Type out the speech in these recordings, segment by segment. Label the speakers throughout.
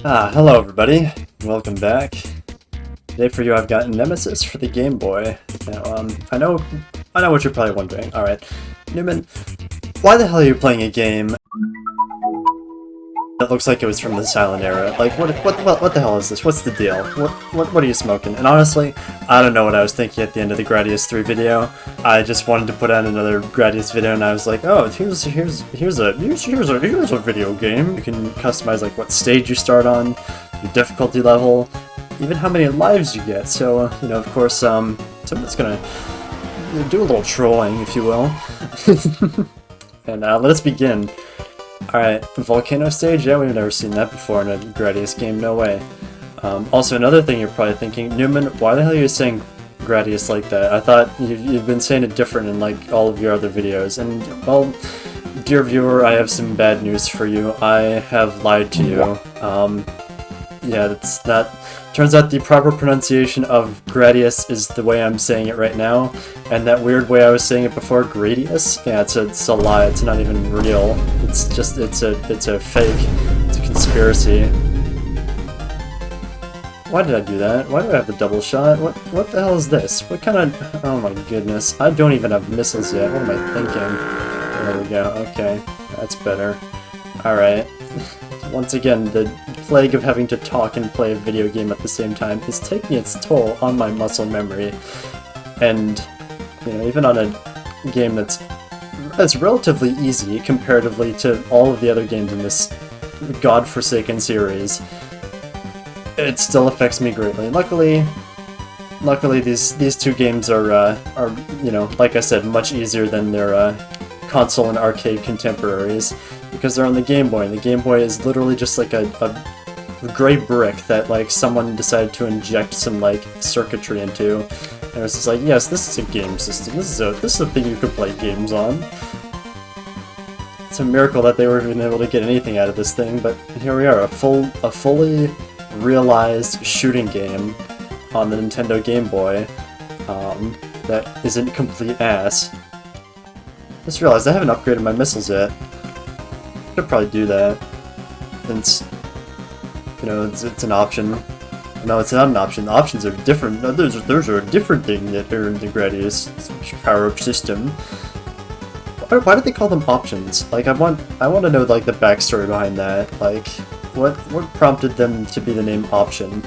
Speaker 1: Hello everybody, welcome back. Today for you I've got Nemesis for the Game Boy. Now, I know what you're probably wondering. Alright, Newman, why the hell are you playing a game that looks like it was from the Silent Era? Like, what the hell is this? What's the deal? What are you smoking? And honestly, I don't know what I was thinking at the end of the Gradius 3 video. I just wanted to put out another Gradius video, and I was like, oh, here's a video game. You can customize like what stage you start on, your difficulty level, even how many lives you get. So, you know, of course, someone's gonna do a little trolling, if you will. And let us begin. Alright, Volcano stage? Yeah, we've never seen that before in a Gradius game, no way. Also, another thing you're probably thinking, Newman, why the hell are you saying Gradius like that? I thought you've been saying it different in like all of your other videos, and well, dear viewer, I have some bad news for you. I have lied to you. Yeah, that's not... Turns out the proper pronunciation of Gradius is the way I'm saying it right now, and that weird way I was saying it before, Gradius, yeah, it's a lie. It's not even real. It's just it's a fake. It's a conspiracy. Why did I do that? Why do I have the double shot? What the hell is this? What kind of... Oh my goodness. I don't even have missiles yet. What am I thinking? There we go. Okay. That's better. Alright. Once again, the plague of having to talk and play a video game at the same time is taking its toll on my muscle memory. And, you know, even on a game that's relatively easy comparatively to all of the other games in this godforsaken series, it still affects me greatly. Luckily these two games are you know, like I said, much easier than their console and arcade contemporaries, because they're on the Game Boy, and the Game Boy is literally just like a gray brick that like someone decided to inject some like circuitry into, and it was just like, yes, this is a game system. This is a thing you could play games on. It's a miracle that they were even able to get anything out of this thing, but here we are, a fully realized shooting game on the Nintendo Game Boy that isn't complete ass. Just realized I haven't upgraded my missiles yet. Should probably do that, since, you know, it's an option. No, it's not an option. The options are different. No, those are a different thing that are in the Gradius power-up system. Why do they call them options? Like, I want to know like the backstory behind that. Like, what prompted them to be the name option?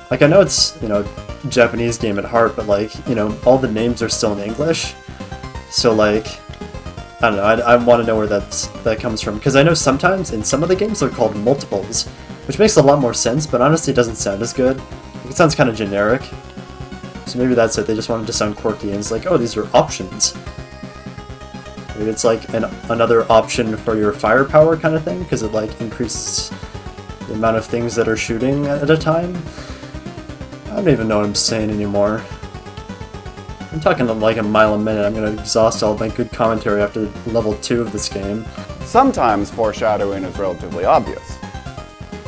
Speaker 1: Like, I know it's, you know, Japanese game at heart, but like, you know, all the names are still in English. So like, I don't know, I want to know where that comes from, because I know sometimes in some of the games they're called multiples, which makes a lot more sense, but honestly it doesn't sound as good. It sounds kind of generic. So maybe that's it, they just wanted to sound quirky, and it's like, oh, these are options. Maybe it's like another option for your firepower kind of thing, because it like increases the amount of things that are shooting at a time. I don't even know what I'm saying anymore. I'm talking like a mile a minute. I'm going to exhaust all my good commentary after level 2 of this game.
Speaker 2: Sometimes foreshadowing is relatively obvious.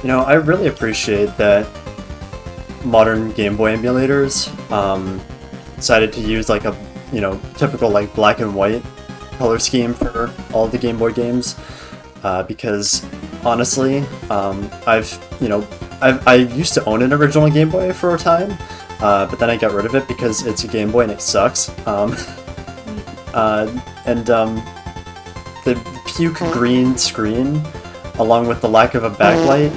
Speaker 1: You know, I really appreciate that modern Game Boy emulators decided to use like a, you know, typical like black and white color scheme for all the Game Boy games, because honestly, I used to own an original Game Boy for a time. But then I got rid of it because it's a Game Boy and it sucks. The puke green screen, along with the lack of a backlight,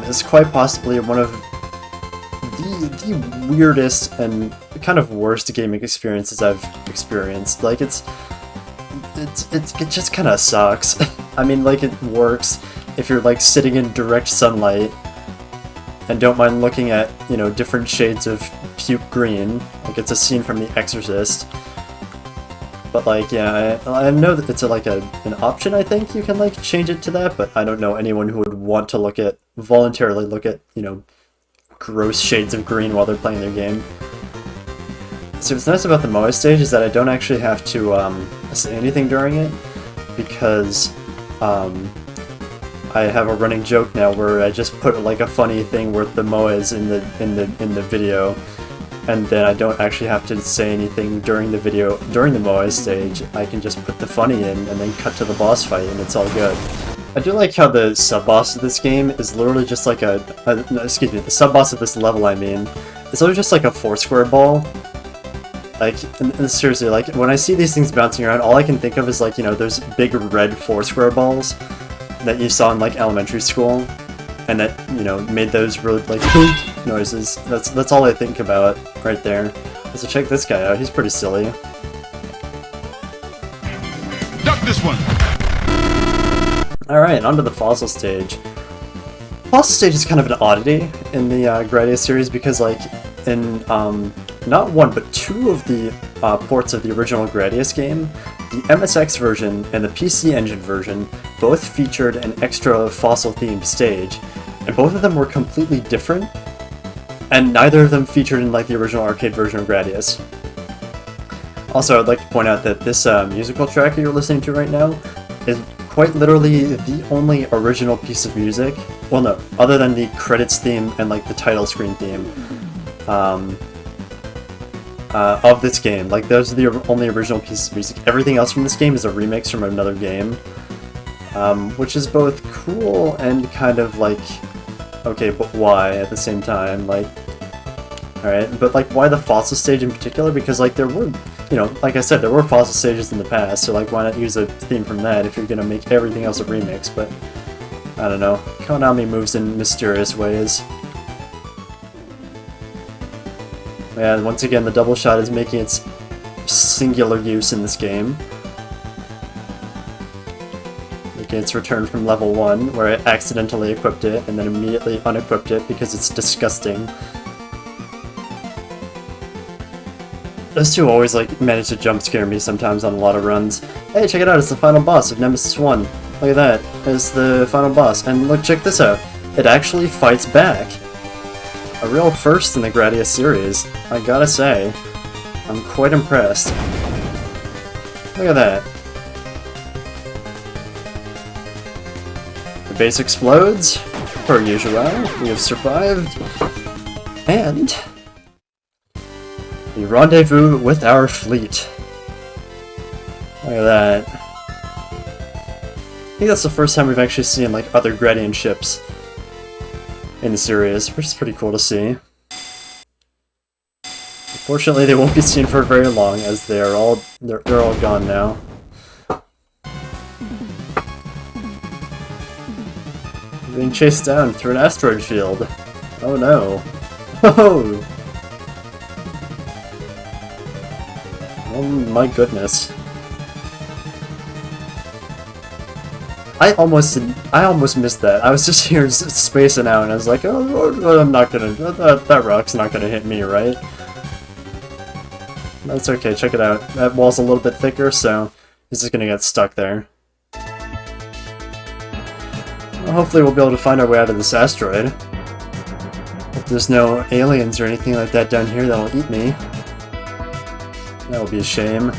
Speaker 1: is quite possibly one of the weirdest and kind of worst gaming experiences I've experienced. Like, it just kind of sucks. I mean, like, it works if you're like sitting in direct sunlight and don't mind looking at, you know, different shades of puke green, like it's a scene from The Exorcist. But like, yeah, I know that it's an option, I think you can like change it to that, but I don't know anyone who would want to voluntarily look at, you know, gross shades of green while they're playing their game. So what's nice about the Moe stage is that I don't actually have to say anything during it, because I have a running joke now where I just put like a funny thing where the Moe is in the video, and then I don't actually have to say anything during the video, during the Moai stage. I can just put the funny in and then cut to the boss fight and it's all good. I do like how the sub-boss of this game is literally just like no, excuse me, the sub-boss of this level, I mean, it's literally just like a 4-square ball. Like, and seriously, like, when I see these things bouncing around, all I can think of is, like, you know, those big red 4-square balls that you saw in, like, elementary school, and that, you know, made those really, like, noises. That's all I think about right there. So check this guy out, he's pretty silly.
Speaker 3: Duck this one!
Speaker 1: Alright, onto the fossil stage. Fossil stage is kind of an oddity in the Gradius series because, like, in not one but two of the ports of the original Gradius game, the MSX version and the PC Engine version both featured an extra fossil-themed stage, and both of them were completely different, and neither of them featured in, like, the original arcade version of Gradius. Also, I'd like to point out that this musical track that you're listening to right now is quite literally the only original piece of music, well no, other than the credits theme and like the title screen theme, of this game. Like, those are the only original pieces of music. Everything else from this game is a remix from another game, which is both cool and kind of like, okay, but why at the same time? Like, alright, but like, why the fossil stage in particular? Because like, there were, you know, like I said, there were fossil stages in the past, so like, why not use a theme from that if you're gonna make everything else a remix? But I don't know, Konami moves in mysterious ways. And once again, the double shot is making its singular use in this game. Making its return from level 1, where I accidentally equipped it, and then immediately unequipped it because it's disgusting. Those two always, like, manage to jump scare me sometimes on a lot of runs. Hey, check it out, it's the final boss of Nemesis 1. Look at that, it's the final boss. And look, check this out. It actually fights back. A real first in the Gradius series, I gotta say. I'm quite impressed. Look at that. The base explodes, per usual. We have survived. And we rendezvous with our fleet. Look at that. I think that's the first time we've actually seen like other Gradian ships in the series, which is pretty cool to see. Unfortunately, they won't be seen for very long, as they're all gone now. Being chased down through an asteroid field. Oh no! Oh! Oh my goodness! I almost missed that. I was just here spacing out, and I was like, oh, I'm not gonna, that rock's not gonna hit me, right? That's okay, check it out. That wall's a little bit thicker, so this is gonna get stuck there. Well, hopefully we'll be able to find our way out of this asteroid. Hope there's no aliens or anything like that down here that'll eat me. That would be a shame.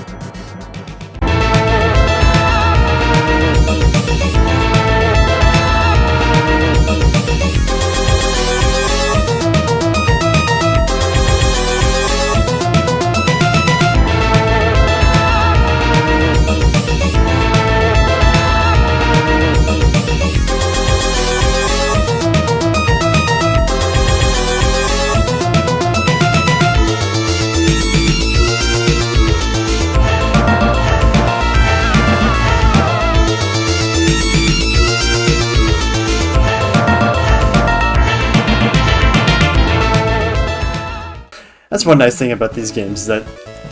Speaker 1: That's one nice thing about these games, is that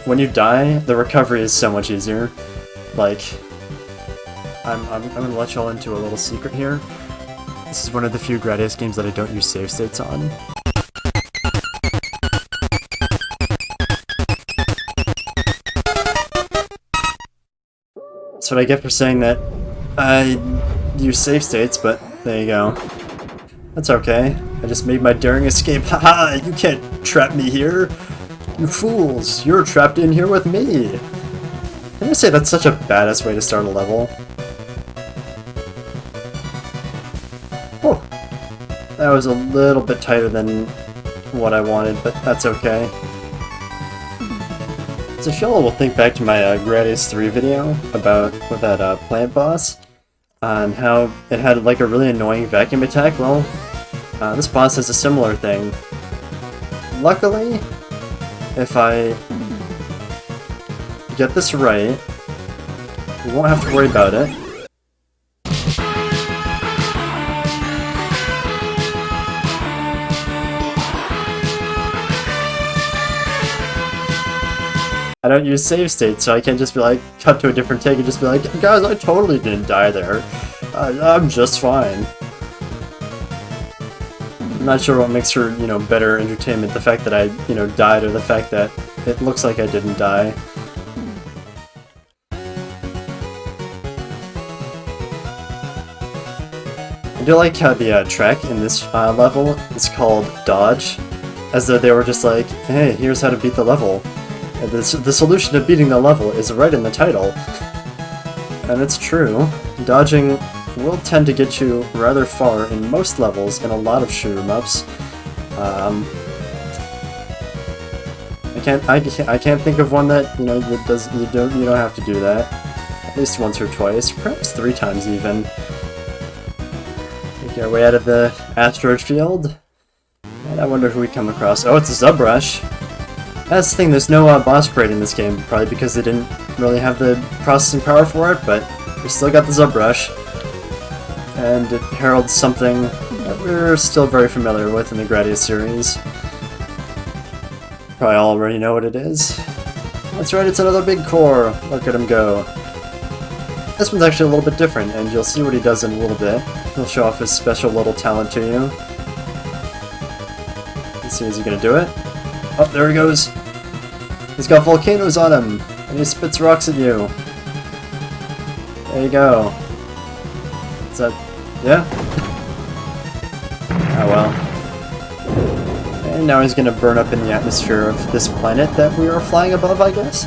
Speaker 1: when you die, the recovery is so much easier. Like, I'm gonna let y'all into a little secret here. This is one of the few Gradius games that I don't use save states on. That's what I get for saying that I use save states, but there you go. That's okay. I just made my daring escape. Haha, you can't trap me here. You fools, you're trapped in here with me. Can I say that's such a badass way to start a level? Oh, that was a little bit tighter than what I wanted, but that's okay. So if y'all will think back to my Gradius 3 video about with that plant boss, on how it had like a really annoying vacuum attack, well, this boss has a similar thing. Luckily, if I get this right, we won't have to worry about it. I don't use save states, so I can't just be like, cut to a different take and just be like, guys, I totally didn't die there. I'm just fine. I'm not sure what makes for, better entertainment, the fact that I, died or the fact that it looks like I didn't die. I do like how the track in this level is called Dodge, as though they were just like, hey, here's how to beat the level. And the solution to beating the level is right in the title. And it's true. Dodging will tend to get you rather far in most levels in a lot of shoot 'em ups. I can't think of one that that does you don't have to do that. At least once or twice, perhaps 3 times even. Make our way out of the asteroid field, and I wonder who we come across. Oh, it's a Zubrush. That's the thing, there's no boss parade in this game, probably because they didn't really have the processing power for it, but we still got the Zubrush. And it heralds something that we're still very familiar with in the Gradius series. Probably all already know what it is. That's right, it's another big core! Look at him go. This one's actually a little bit different, and you'll see what he does in a little bit. He'll show off his special little talent to you. Let's see, is he gonna do it? Oh, there he goes! He's got volcanoes on him, and he spits rocks at you. There you go. Is that... yeah? Oh well. And now he's gonna burn up in the atmosphere of this planet that we are flying above, I guess?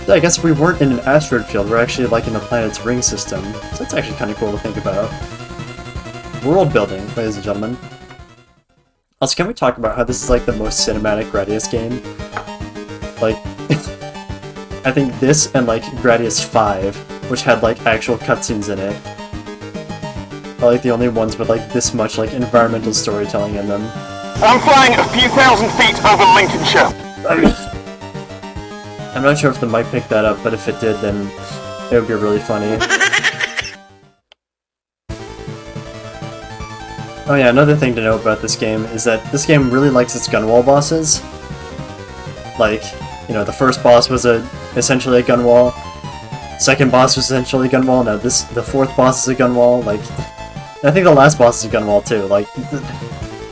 Speaker 1: I guess we weren't in an asteroid field, we're actually like in the planet's ring system. So that's actually kind of cool to think about. World building, ladies and gentlemen. Also, can we talk about how this is like the most cinematic Gradius game? Like, I think this and like Gradius 5, which had like actual cutscenes in it, are like the only ones with like this much like environmental storytelling in them.
Speaker 4: I'm flying a few thousand feet over Lincolnshire.
Speaker 1: I'm not sure if the mic picked that up, but if it did, then it would be really funny. Oh yeah, another thing to note about this game is that this game really likes its gun wall bosses. Like, the first boss was essentially a gun wall. Second boss was essentially a gun wall. Now the 4th boss is a gun wall. Like, I think the last boss is a gun wall too. Like,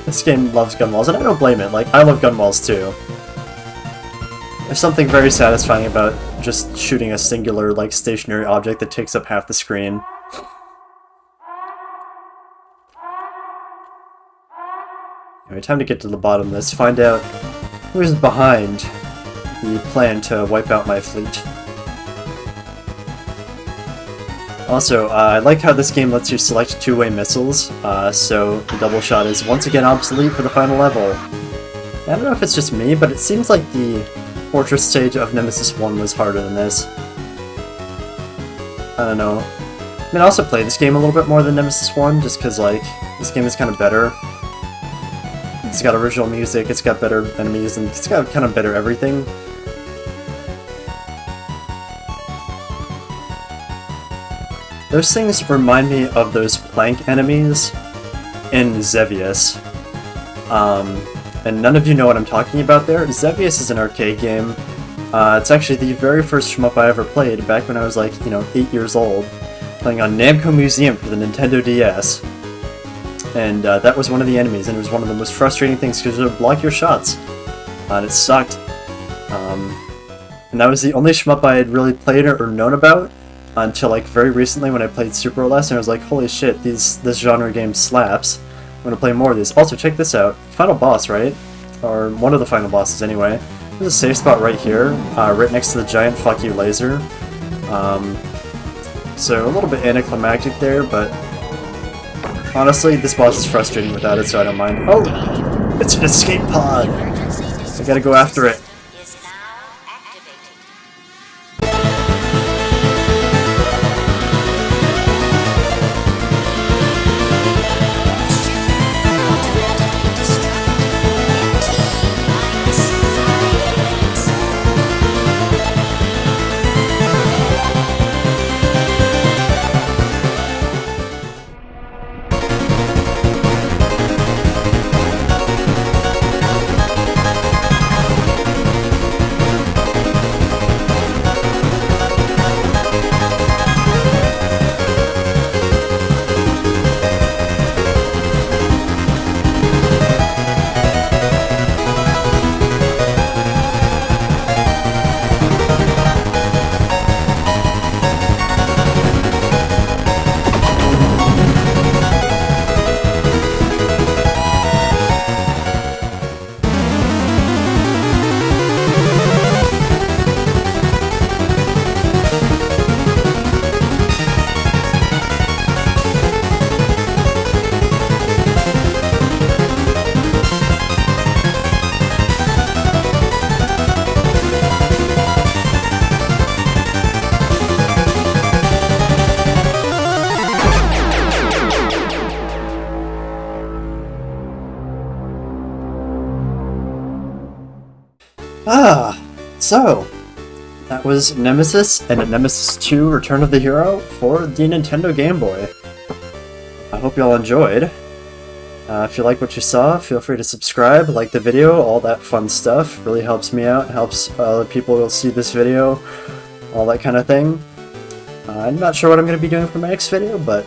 Speaker 1: this game loves gun walls, and I don't blame it. Like, I love gun walls too. There's something very satisfying about just shooting a singular, like, stationary object that takes up half the screen. Anyway, time to get to the bottom of this, find out who is behind the plan to wipe out my fleet. Also, I like how this game lets you select two-way missiles, so the double shot is once again obsolete for the final level. I don't know if it's just me, but it seems like the Fortress stage of Nemesis 1 was harder than this. I don't know. I mean, I also played this game a little bit more than Nemesis 1, just because, like, this game is kind of better. It's got original music, it's got better enemies, and it's got kind of better everything. Those things remind me of those plank enemies in Xevious. And none of you know what I'm talking about there. Xevious is an arcade game. It's actually the very first shmup I ever played back when I was like, 8 years old, playing on Namco Museum for the Nintendo DS. And that was one of the enemies, and it was one of the most frustrating things because it would block your shots. And it sucked. And that was the only shmup I had really played or known about until like very recently when I played Super OLS, and I was like, holy shit, this genre game slaps. I'm gonna play more of these. Also, check this out. Final boss, right? Or one of the final bosses, anyway. There's a safe spot right here, right next to the giant fuck you laser. So a little bit anticlimactic there, but honestly, this boss is frustrating without it, so I don't mind. Oh! It's an escape pod! I gotta go after it. So, that was Nemesis and Nemesis 2 Return of the Hero for the Nintendo Game Boy. I hope y'all enjoyed. If you like what you saw, feel free to subscribe, like the video, all that fun stuff. Really helps me out, helps other people see this video, all that kind of thing. I'm not sure what I'm going to be doing for my next video, but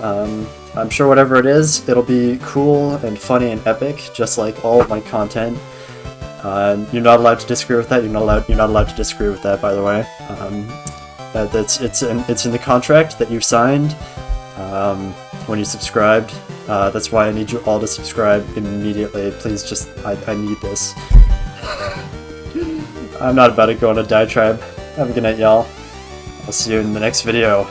Speaker 1: I'm sure whatever it is, it'll be cool and funny and epic, just like all of my content. You're not allowed to disagree with that. You're not allowed to disagree with that, by the way. It's in the contract that you signed when you subscribed. That's why I need you all to subscribe immediately. Please, just I need this. I'm not about to go on a diatribe. Have a good night, y'all. I'll see you in the next video.